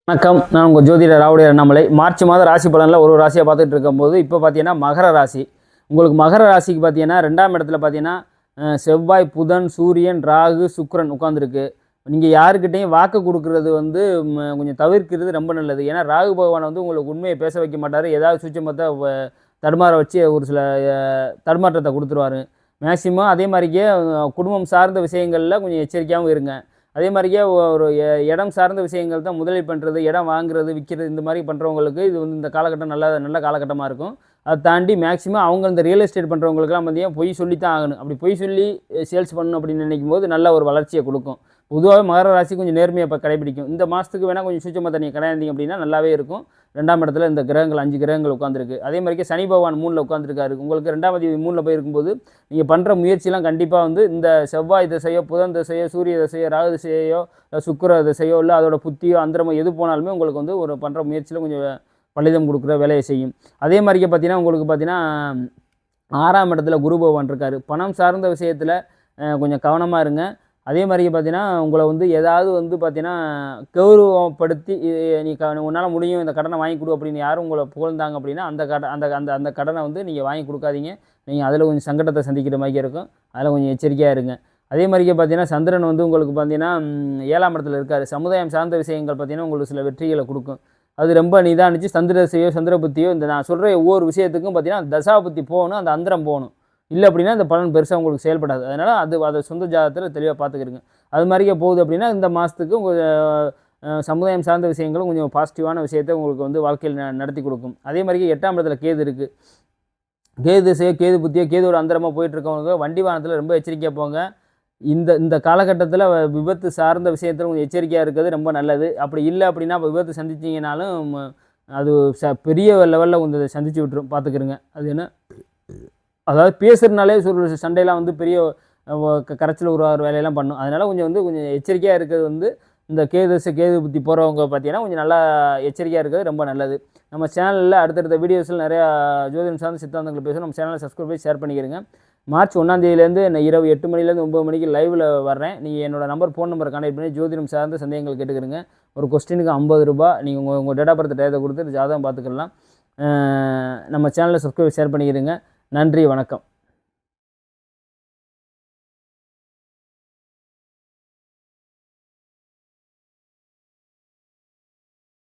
வணக்கம். நான் உங்கள் ஜோதிடர் ராவுடைய அண்ணாமலை. மார்ச் மாதம் ராசி பலனில் ஒரு ராசியாக பார்த்துட்டு இருக்கும்போது இப்போ பார்த்தீங்கன்னா மகர ராசி. உங்களுக்கு மகர ராசிக்கு பார்த்தீங்கன்னா 2ஆம் இடத்துல பார்த்தீங்கன்னா செவ்வாய், புதன், சூரியன், ராகு, சுக்கிரன் உட்காந்துருக்கு. நீங்கள் யாருக்கிட்டையும் வாக்கு கொடுக்குறது வந்து கொஞ்சம் தவிர்க்கிறது ரொம்ப நல்லது. ஏன்னா ராகு பகவான் வந்து உங்களுக்கு உண்மையை பேச வைக்க மாட்டார். ஏதாவது சூட்சமத்தை தடுமாற வச்சு ஒரு சில தடுமாற்றத்தை கொடுத்துருவார். மேக்சிமம் அதே மாதிரிக்கே குடும்பம் சார்ந்த விஷயங்களில் கொஞ்சம் எச்சரிக்கையாகவும் இருங்க. அதே மாதிரியே ஒரு இடம் சார்ந்த விஷயங்கள் தான் முதலீடு பண்ணுறது, இடம் வாங்குறது, விற்கிறது, இந்த மாதிரி பண்ணுறவங்களுக்கு இது வந்து இந்த காலகட்டம் நல்ல காலகட்டமாக இருக்கும். அதை தாண்டி மேக்ஸிமம் அவங்க இந்த ரியல் எஸ்டேட் பண்ணுறவங்களுக்குலாம் பார்த்தீங்கன்னா பொய் சொல்லி தான் ஆகணும். அப்படி பொய் சொல்லி சேல்ஸ் பண்ணணும் அப்படின்னு நினைக்கும் போது நல்ல ஒரு வளர்ச்சியை கொடுக்கும். பொதுவாகவே மகர ராசி கொஞ்சம் நேர்மையை இப்போ கடைபிடிக்கும். இந்த மாதத்துக்கு வேணால் கொஞ்சம் சூட்சமாக தண்ணியை கிடையாந்தீங்க அப்படின்னா நல்லாவே இருக்கும். 2ஆம் இடத்துல இந்த கிரகங்கள் 5 கிரகங்கள் உட்காந்துருக்கு. அதே மாதிரிக்கே சனி பகவான் 3ல் உட்காந்துருக்காரு. உங்களுக்கு 2ஆம் அதிபதி 3ல் போய் இருக்கும்போது நீங்கள் பண்ணுற முயற்சிலாம் கண்டிப்பாக வந்து இந்த செவ்வாய் திசையோ, புதன் திசையோ, சூரிய திசையோ, ராகு திசையோ, சுக்கிர திசையோ, இல்லை அதோட புத்தியோ, அந்தரமோ எது போனாலுமே உங்களுக்கு வந்து ஒரு பண்ணுற முயற்சியில் கொஞ்சம் பலிதம் கொடுக்குற வேலையை செய்யும். அதே மாதிரிக்கே பார்த்தீங்கன்னா உங்களுக்கு பார்த்தீங்கன்னா 6ஆம் இடத்துல குரு பகவான் இருக்கார். பணம் சார்ந்த விஷயத்தில் கொஞ்சம் கவனமாக இருங்க. அதே மாதிரிக்கு பார்த்தீங்கன்னா உங்களை வந்து ஏதாவது வந்து பார்த்தீங்கன்னா கௌரவப்படுத்தி நீ உன்னால் முடியும், இந்த கடனை வாங்கி கொடு அப்படின்னு யாரும் உங்களை புகழ்ந்தாங்க அப்படின்னா அந்த கடனை வந்து நீங்கள் வாங்கி கொடுக்காதீங்க. நீங்கள் அதில் கொஞ்சம் சங்கடத்தை சந்திக்கிற மாதிரி இருக்கும். அதில் கொஞ்சம் எச்சரிக்கையாக இருங்க. அதே மாதிரிக்கே பார்த்தீங்கன்னா சந்திரன் வந்து உங்களுக்கு பார்த்தீங்கன்னா 7ஆம் இடத்துல இருக்கார். சமுதாயம் சார்ந்த விஷயங்கள் பார்த்தீங்கன்னா உங்களுக்கு சில வெற்றிகளை கொடுக்கும். அது ரொம்ப நிதானிச்சு சந்திரசையோ, சந்திர புத்தியோ, இந்த நான் சொல்கிற ஒவ்வொரு விஷயத்துக்கும் பார்த்தீங்கன்னா தசா புத்தி போகணும், அந்த அந்தரம் போகணும். இல்லை அப்படின்னா இந்த பலன் பெருசாக உங்களுக்கு செயல்படாது. அதனால் அதை சொந்த ஜாதகத்தில் தெளிவாக பார்த்துக்கிடுங்க. அது மாதிரியே போகுது அப்படின்னா இந்த மாதத்துக்கு உங்கள் சமுதாயம் சார்ந்த விஷயங்களும் கொஞ்சம் பாசிட்டிவான விஷயத்தை உங்களுக்கு வந்து வாழ்க்கையில் நடத்தி கொடுக்கும். அதே மாதிரியே 8ஆம் இடத்துல கேது இருக்குது. கேது திசையோ, கேது புத்தியோ, கேதோட அந்தரமாக போயிட்டுருக்கவங்க வண்டி வாகனத்தில் ரொம்ப எச்சரிக்கையாக போங்க. இந்த காலகட்டத்தில் விபத்து சார்ந்த விஷயத்தில் கொஞ்சம் எச்சரிக்கையாக இருக்கிறது ரொம்ப நல்லது. அப்படி இல்லை அப்படின்னா விபத்து சந்திச்சிங்கனாலும் அது பெரிய லெவலில் கொஞ்சம் சந்திச்சு விட்டுரும், பார்த்துக்கிருங்க. அது என்ன அதாவது பேசுகிறனாலே சண்டையெல்லாம் வந்து பெரிய கரைச்சல் உருவாகிற வேலையெல்லாம் பண்ணும். அதனால் கொஞ்சம் எச்சரிக்கையாக இருக்கிறது வந்து இந்த கேது புத்தி போகிறவங்க பார்த்தீங்கன்னா கொஞ்சம் நல்லா எச்சரிக்கையாக இருக்கிறது ரொம்ப நல்லது. நம்ம சேனலில் அடுத்தடுத்த வீடியோஸில் நிறையா ஜோதிடம் சார்ந்த சித்தாந்தங்கள் பேசுகிறோம். நம்ம சேனலை சப்ஸ்கிரைப் பண்ணி ஷேர் பண்ணிக்கிறேங்க. மார்ச் 1ஆம் தேதியிலேருந்து இரவு 8 மணிலேருந்து 9 மணிக்கு லைவில் வர்றேன். நீங்கள் என்னோடய ஃபோன் நம்பரை கான்டெக்ட் பண்ணி ஜோதிடம் சார்ந்த சந்தேகங்கள் கேட்டுக்கிறங்க. ஒரு கொஸ்டினுக்கு 50 ரூபா. நீங்கள் உங்கள் டேட் ஆஃப் பர்த் டயத்தை கொடுத்து ஜாதகம் பார்த்துக்கலாம். நம்ம சேனலை சப்ஸ்கிரைப் ஷேர் பண்ணிக்கிறங்க. நன்றி, வணக்கம்.